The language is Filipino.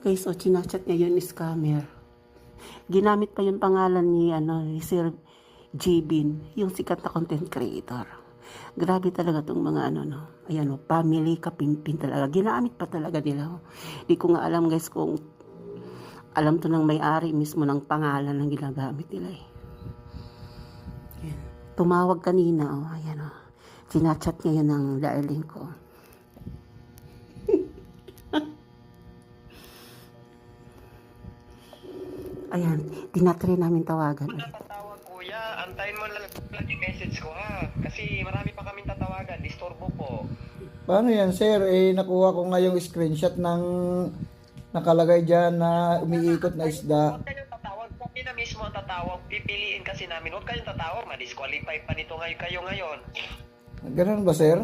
Guys, o chinachat niya yun, scammer. Ginamit pa yung pangalan ni Sir Jbin, yung sikat na content creator. Grabe talaga tong mga ayan family kapimpin talaga. Ginamit pa talaga nila. Di ko nga alam guys kung alam to ng may-ari mismo ng pangalan ng ginagamit nila eh. Ayan. Tumawag kanina, ayan Sinachat niya yun ng darling ko. Ayan, tinatry namin tawagan ulit. Tatawag kuya, antayin mo lang yung message ko ha. Kasi marami pa kaming tatawagan, disturbo po. Paano yan, sir? Nakuha ko nga yung screenshot ng nakalagay dyan na umiikot na isda. Huwag kayong tatawag, kami na mismo ang tatawag, pipiliin kasi namin. Huwag kayong tatawag, ma-disqualify pa nito kayo ngayon. Ganun ba, sir?